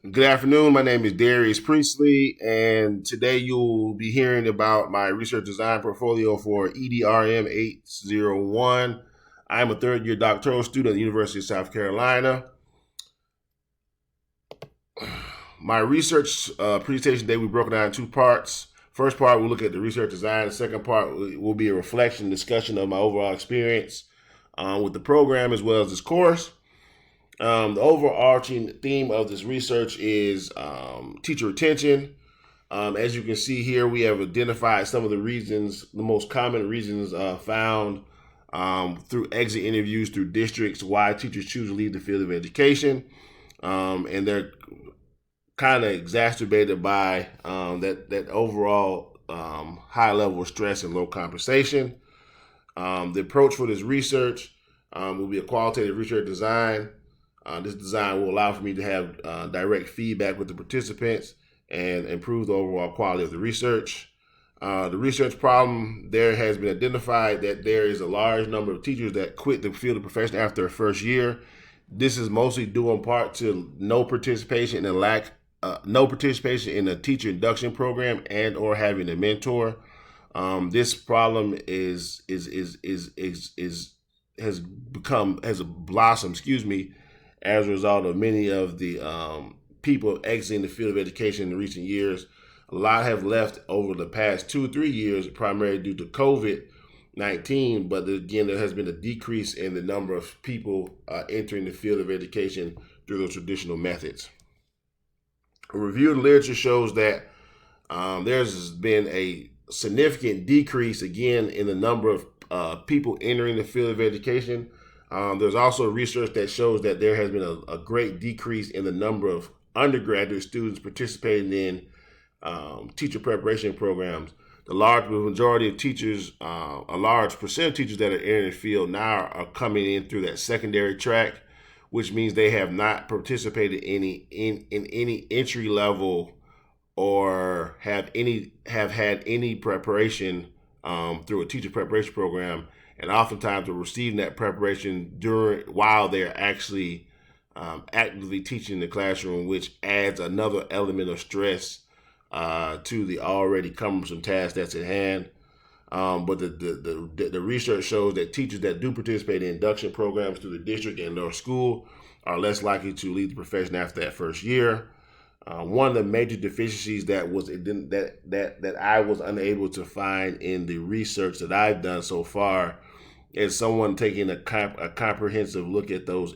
Good afternoon. My name is Darius Priestley, and today you'll be hearing about my research design portfolio for EDRM 801. I'm a third year doctoral student at the University of South Carolina. My research presentation today we broke it down in two parts. First part, we'll look at the research design. The second part will be a reflection, discussion of my overall experience with the program as well as this course. The overarching theme of this research is teacher retention. As you can see here, we have identified some of the reasons, the most common reasons found through exit interviews through districts why teachers choose to leave the field of education. And they're kind of exacerbated by that overall high level of stress and low compensation. The approach for this research will be a qualitative research design. This design will allow for me to have direct feedback with the participants and improve the overall quality of the research. The research problem, there has been identified that there is a large number of teachers that quit the field of profession after their first year. This is mostly due in part to no participation and no participation in a teacher induction program and or having a mentor. This problem has blossomed, as a result of many of the people exiting the field of education in recent years. A lot have left over the past 2 or 3 years, primarily due to COVID-19. But again, there has been a decrease in the number of people entering the field of education through those traditional methods. A review of the literature shows that there's been a significant decrease, again, in the number of people entering the field of education. There's also research that shows that there has been a great decrease in the number of undergraduate students participating in teacher preparation programs. The large majority of teachers, a large percent of teachers that are entering the field now are coming in through that secondary track, which means they have not participated in any entry level or have had any preparation through a teacher preparation program, and oftentimes are receiving that preparation while they're actually actively teaching in the classroom, which adds another element of stress to the already cumbersome task that's at hand. But the research shows that teachers that do participate in induction programs through the district and their school are less likely to leave the profession after that first year. One of the major deficiencies that I was unable to find in the research that I've done so far is someone taking a comprehensive look at those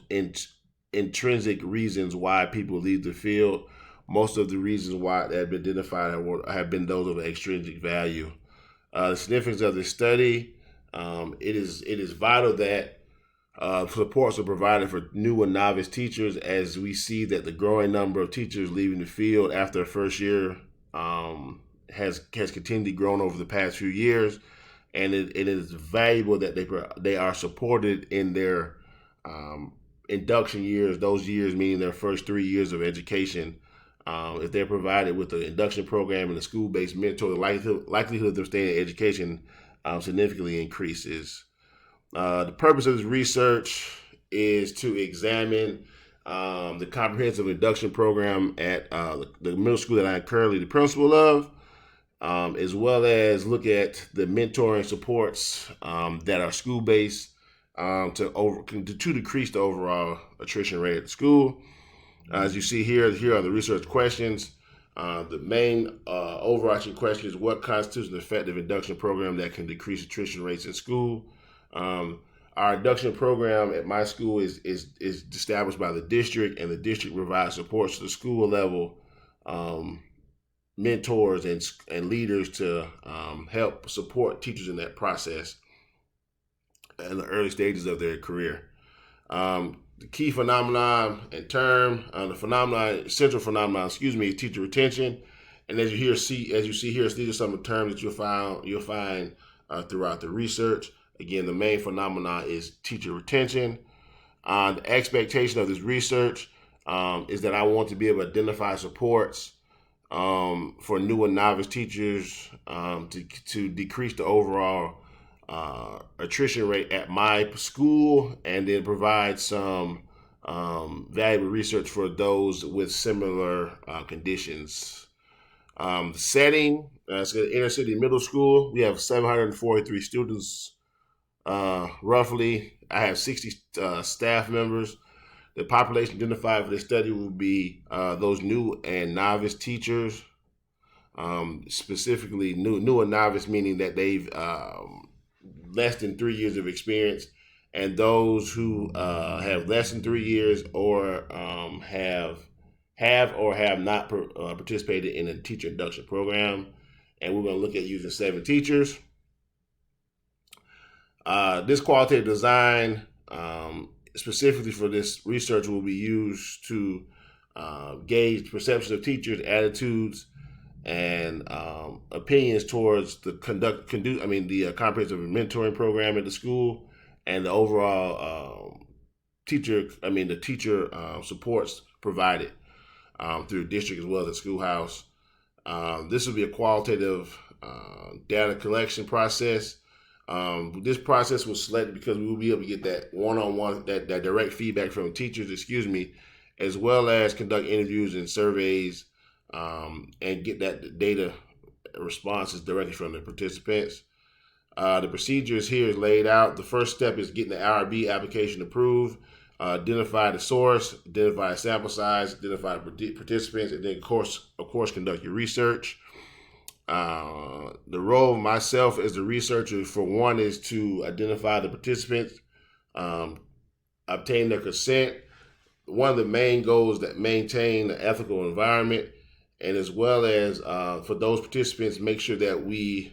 intrinsic reasons why people leave the field. Most of the reasons why that have been identified have been those of extrinsic value. The significance of this study, it is vital that supports are provided for new and novice teachers, as we see that the growing number of teachers leaving the field after their first year has continually grown over the past few years, and it is valuable that they are supported in their induction years. Those years meaning their first 3 years of education. If they're provided with an induction program and a school-based mentor, the likelihood of them staying in education significantly increases. The purpose of this research is to examine the comprehensive induction program at the middle school that I'm currently the principal of, as well as look at the mentoring supports that are school-based to decrease the overall attrition rate at the school. As you see here are the research questions. The main overarching question is what constitutes an effective induction program that can decrease attrition rates in school. Our induction program at my school is established by the district, and the district provides supports to the school level mentors and leaders to help support teachers in that process in the early stages of their career. The key phenomenon and term, central phenomenon, is teacher retention. And as you see here, these are some of the terms that you'll find throughout the research. Again, the main phenomenon is teacher retention. The expectation of this research is that I want to be able to identify supports for new and novice teachers to decrease the overall attrition rate at my school, and then provide some valuable research for those with similar conditions. Setting, it's an inner city middle school. We have 743 students, roughly. I have 60 staff members. The population identified for this study will be those new and novice teachers, specifically new and novice, meaning that they've less than 3 years of experience, and those who have less than 3 years or have or have not participated in a teacher induction program. And we're going to look at using 7 teachers. This qualitative design, specifically for this research, will be used to gauge perceptions of teachers, attitudes, and opinions towards the comprehensive mentoring program at the school, and the overall teacher supports provided through the district as well as the schoolhouse. This will be a qualitative data collection process. This process was selected because we will be able to get that one-on-one, that direct feedback from teachers, as well as conduct interviews and surveys, and get that data responses directly from the participants. The procedures here is laid out. The first step is getting the IRB application approved, identify the source, identify a sample size, identify participants, and then of course conduct your research. The role of myself as the researcher, for one, is to identify the participants, obtain their consent. One of the main goals is that maintain an ethical environment, and as well as for those participants, make sure that we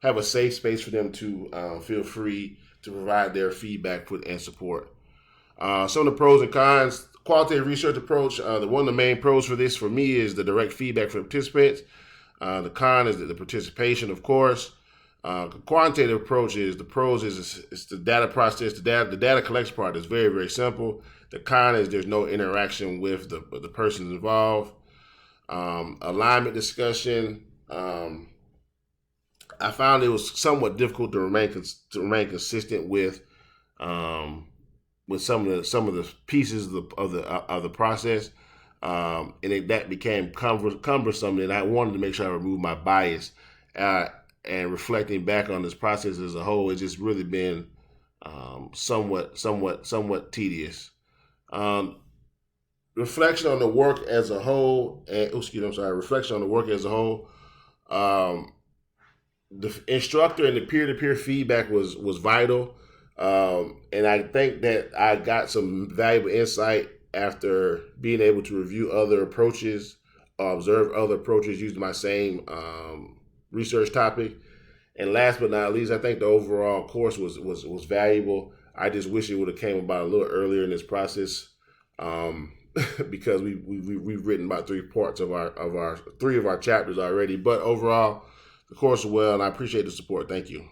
have a safe space for them to feel free to provide their feedback and support. Some of the pros and cons. Qualitative research approach, one of the main pros for this for me is the direct feedback from participants. The con is the participation, of course. Quantitative approach is, the pros is the data process, the data collection part is very, very simple. The con is there's no interaction with the persons involved. Alignment discussion. I found it was somewhat difficult to remain consistent with some of the pieces of the process, and that became cumbersome. And I wanted to make sure I removed my bias. And reflecting back on this process as a whole, it's just really been somewhat tedious. Reflection on the work as a whole. Reflection on the work as a whole. The instructor and the peer-to-peer feedback was vital. And I think that I got some valuable insight after being able to review other approaches, observe other approaches using my same research topic. And last but not least, I think the overall course was valuable. I just wish it would have came about a little earlier in this process, because we've written about 3 parts of our 3 of our chapters already. But overall, the course is well, and I appreciate the support. Thank you.